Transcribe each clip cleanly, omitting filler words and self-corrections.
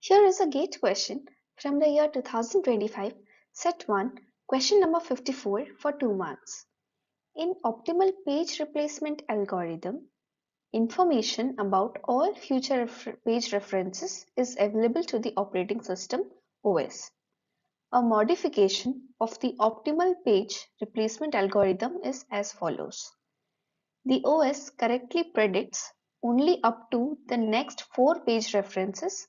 Here is a GATE question from the year 2025, Set 1, question number 54 for 2 marks. In optimal page replacement algorithm, information about all future page references is available to the operating system OS. A modification of the optimal page replacement algorithm is as follows. The OS correctly predicts only up to the next 4 page references,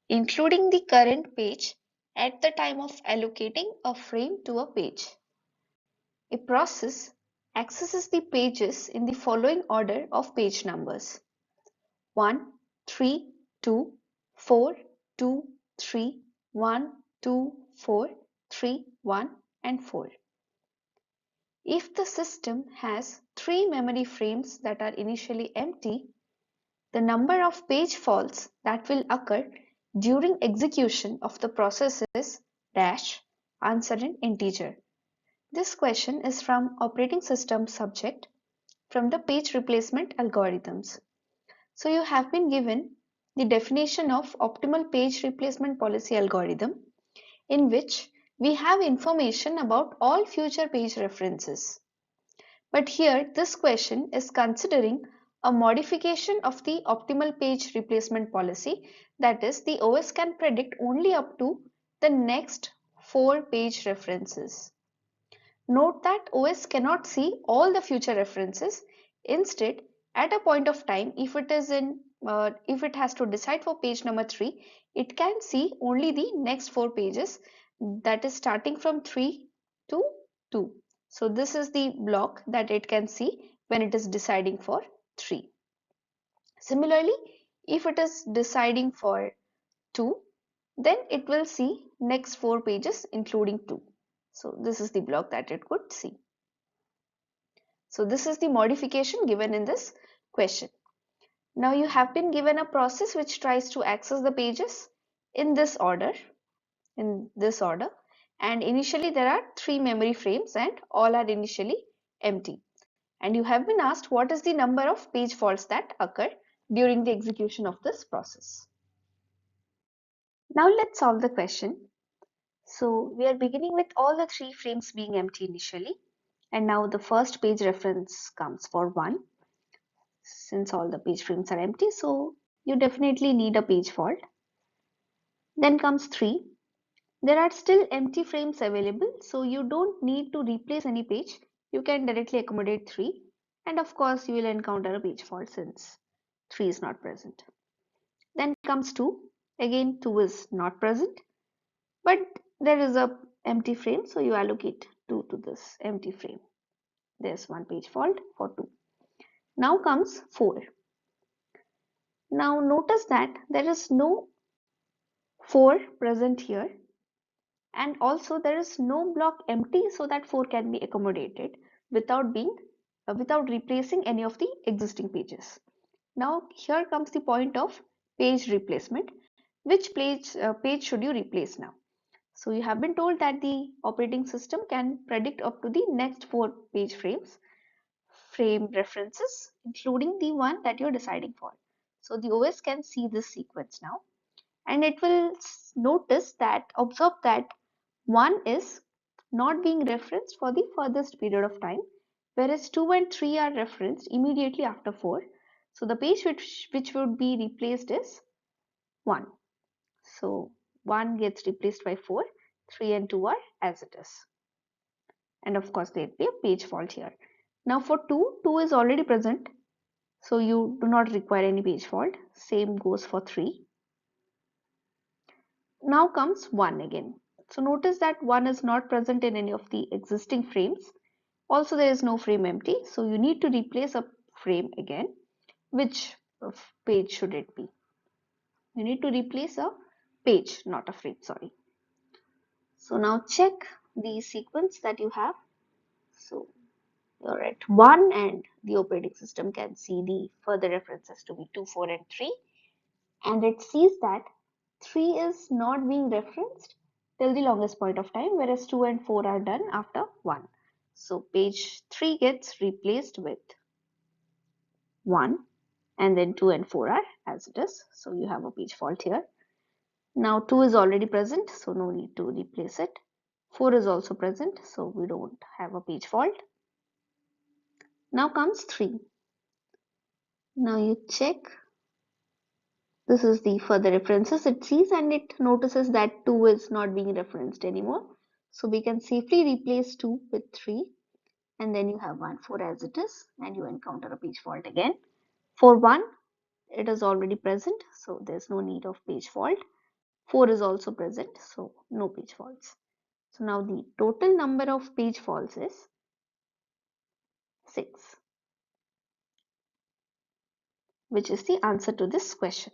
including the current page at the time of allocating a frame to a page. A process accesses the pages in the following order of page numbers: 1, 3, 2, 4, 2, 3, 1, 2, 4, 3, 1, and 4. If the system has 3 memory frames that are initially empty, the number of page faults that will occur during execution of the process is dash, answer in integer. This question is from operating system subject from the page replacement algorithms. So you have been given the definition of optimal page replacement policy algorithm, in which we have information about all future page references. But here this question is considering a modification of the optimal page replacement policy, that is, the OS can predict only up to the next 4 page references. Note that OS cannot see all the future references. Instead, at a point of time, if it has to decide for page number 3, it can see only the next 4 pages, that is starting from 3 to 2. So this is the block that it can see when it is deciding for 3. Similarly, if it is deciding for 2, then it will see next 4 pages including 2. So this is the block that it could see. So this is the modification given in this question. Now you have been given a process which tries to access the pages in this order, and initially there are 3 memory frames and all are initially empty. And you have been asked what is the number of page faults that occur during the execution of this process. Now let's solve the question. So we are beginning with all the 3 frames being empty initially, and now the first page reference comes for 1. Since all the page frames are empty, so you definitely need a page fault. Then comes 3. There are still empty frames available, so you don't need to replace any page. You can directly accommodate 3, and of course you will encounter a page fault since 3 is not present. Then comes 2. Again 2 is not present, but there is a empty frame, so you allocate 2 to this empty frame. There's one page fault for 2. Now comes 4. Now notice that there is no 4 present here, and also there is no block empty, so that 4 can be accommodated without replacing any of the existing pages. Now here comes the point of page replacement. Which page should you replace now? So you have been told that the operating system can predict up to the next 4 page frame references, including the one that you're deciding for. So the OS can see this sequence now, and it will observe that 1 is not being referenced for the furthest period of time, whereas 2 and 3 are referenced immediately after 4. So the page which would be replaced is 1. So 1 gets replaced by 4, 3 and 2 are as it is. And of course there will be a page fault here. Now for 2 is already present, so you do not require any page fault. Same goes for 3. Now comes 1 again. So notice that 1 is not present in any of the existing frames. Also there is no frame empty, so you need to replace a frame again. Which page should it be? You need to replace a page, not a frame, sorry. So now check the sequence that you have. So you're at 1 and the operating system can see the further references to be 2, 4 and 3, and it sees that 3 is not being referenced till the longest point of time, whereas 2 and 4 are done after 1. So page 3 gets replaced with 1, and then 2 and 4 are as it is. So you have a page fault here. Now 2 is already present, so no need to replace it. 4 is also present, so we don't have a page fault. Now comes 3. Now you check. This is the further references it sees, and it notices that 2 is not being referenced anymore. So we can safely replace 2 with 3, and then you have 1, 4 as it is, and you encounter a page fault again. For 1, it is already present, so there's no need of page fault. 4 is also present, so no page faults. So now the total number of page faults is 6, which is the answer to this question.